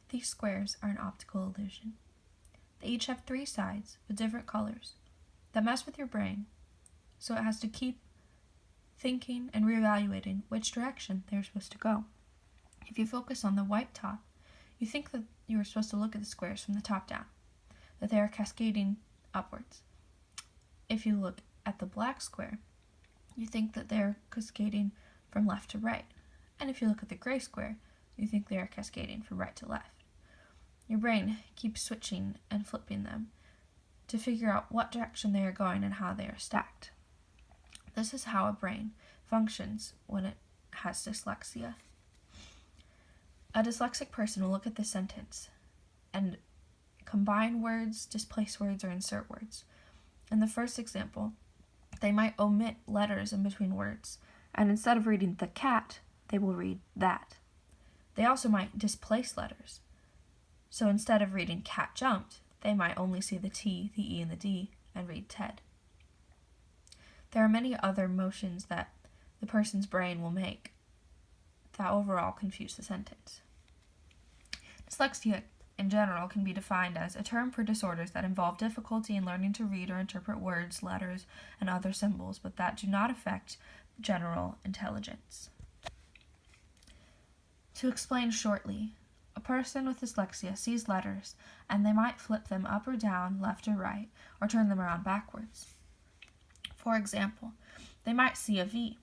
These squares are an optical illusion. They each have 3 sides with different colors that mess with your brain, so it has to keep thinking and reevaluating which direction they're supposed to go. If you focus on the white top, you think that you are supposed to look at the squares from the top down, that they are cascading upwards. If you look at the black square, you think that they're cascading from left to right. And if you look at the gray square, you think they are cascading from right to left. Your brain keeps switching and flipping them to figure out what direction they are going and how they are stacked. This is how a brain functions when it has dyslexia. A dyslexic person will look at the sentence and combine words, displace words, or insert words. In the first example, they might omit letters in between words, and instead of reading the cat, they will read that. They also might displace letters. So instead of reading cat jumped, they might only see the T, the E, and the D, and read Ted. There are many other motions that the person's brain will make that overall confuse the sentence. Dyslexia in general can be defined as a term for disorders that involve difficulty in learning to read or interpret words, letters, and other symbols, but that do not affect general intelligence. To explain shortly, a person with dyslexia sees letters and they might flip them up or down, left or right, or turn them around backwards. For example, they might see a V,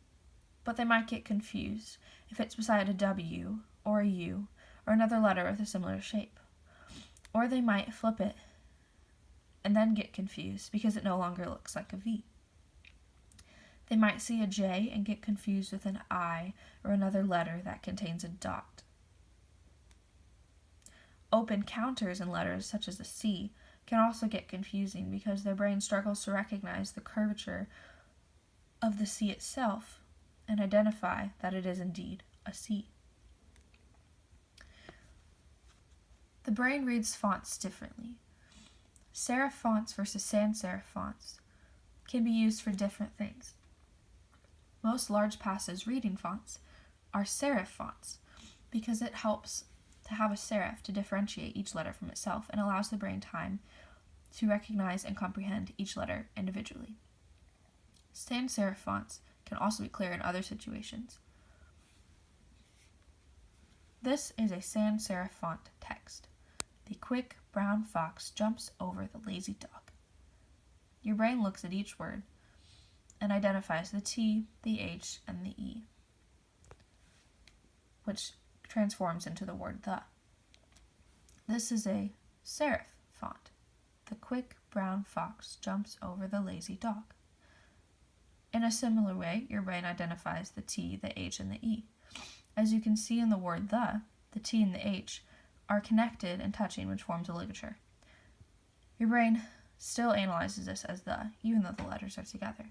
but they might get confused if it's beside a W or a U or another letter with a similar shape. Or they might flip it and then get confused because it no longer looks like a V. They might see a J and get confused with an I or another letter that contains a dot. Open counters in letters such as a C can also get confusing because their brain struggles to recognize the curvature of the C itself and identify that it is indeed a C. The brain reads fonts differently. Serif fonts versus sans serif fonts can be used for different things. Most large passage reading fonts are serif fonts because it helps to have a serif to differentiate each letter from itself and allows the brain time to recognize and comprehend each letter individually. Sans serif fonts can also be clear in other situations. This is a sans serif font text. The quick brown fox jumps over the lazy dog. Your brain looks at each word and identifies the T, the H, and the E, which transforms into the word the. This is a serif font. The quick brown fox jumps over the lazy dog. In a similar way, your brain identifies the T, the H, and the E. As you can see in the word the T and the H are connected and touching, which forms a ligature. Your brain still analyzes this as the, even though the letters are together.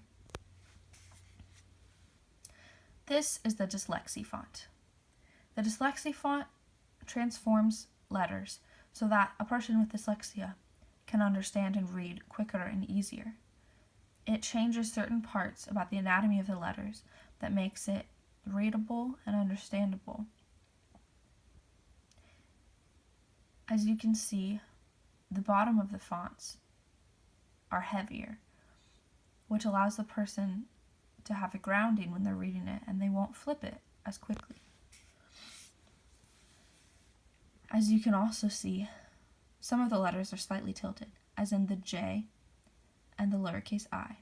This is the dyslexia font. The dyslexia font transforms letters so that a person with dyslexia can understand and read quicker and easier. It changes certain parts about the anatomy of the letters that makes it readable and understandable. As you can see, the bottom of the fonts are heavier, which allows the person to have a grounding when they're reading it and they won't flip it as quickly. As you can also see, some of the letters are slightly tilted, as in the J and the lowercase I.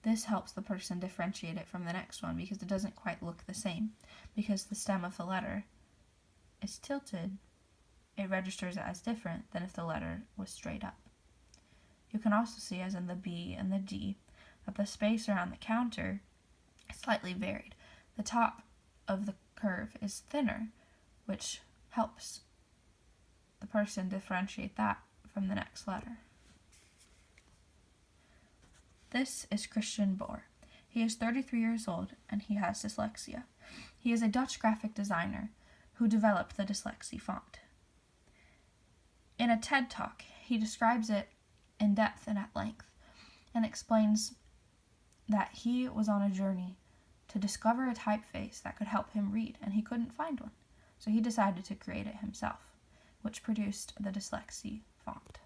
This helps the person differentiate it from the next one because it doesn't quite look the same. Because the stem of the letter is tilted, it registers it as different than if the letter was straight up. You can also see, as in the B and the D, that the space around the counter is slightly varied. The top of the curve is thinner, which helps the person differentiate that from the next letter. This is Christian Boer. He is 33 years old and he has dyslexia. He is a Dutch graphic designer who developed the dyslexia font. In a TED Talk, he describes it in depth and at length and explains that he was on a journey to discover a typeface that could help him read, and he couldn't find one. So he decided to create it himself, which produced the Dyslexie font.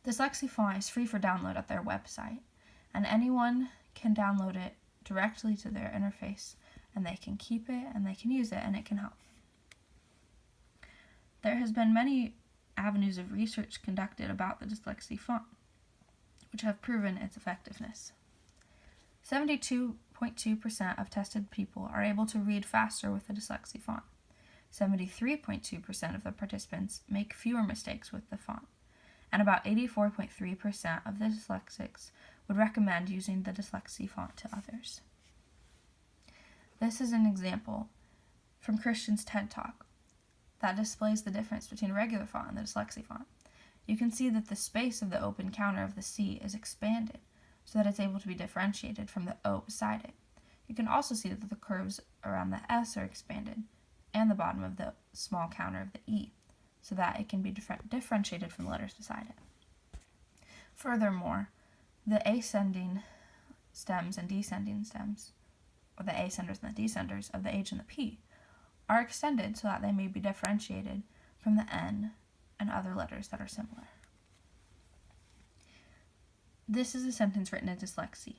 Dyslexie font is free for download at their website, and anyone can download it directly to their interface, and they can keep it, and they can use it, and it can help. There has been many avenues of research conducted about the Dyslexie font, which have proven its effectiveness. 72.2% of tested people are able to read faster with the Dyslexie font. 73.2% of the participants make fewer mistakes with the font, and about 84.3% of the dyslexics would recommend using the Dyslexie font to others. This is an example from Christian's TED Talk that displays the difference between a regular font and the Dyslexie font. You can see that the space of the open counter of the C is expanded so that it's able to be differentiated from the O beside it. You can also see that the curves around the S are expanded and the bottom of the small counter of the E so that it can be differentiated from the letters beside it. Furthermore, the ascending stems and descending stems, or the ascenders and the descenders of the H and the P, are extended so that they may be differentiated from the N and other letters that are similar. This is a sentence written in dyslexie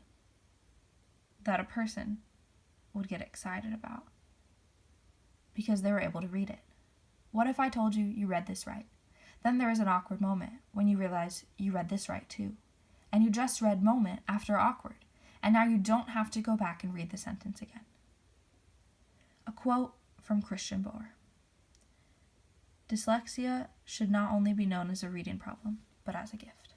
that a person would get excited about because they were able to read it. What if I told you you read this right? Then there is an awkward moment when you realize you read this right too. And you just read moment after awkward, and now you don't have to go back and read the sentence again. A quote from Christian Bohr: "Dyslexia should not only be known as a reading problem, but as a gift."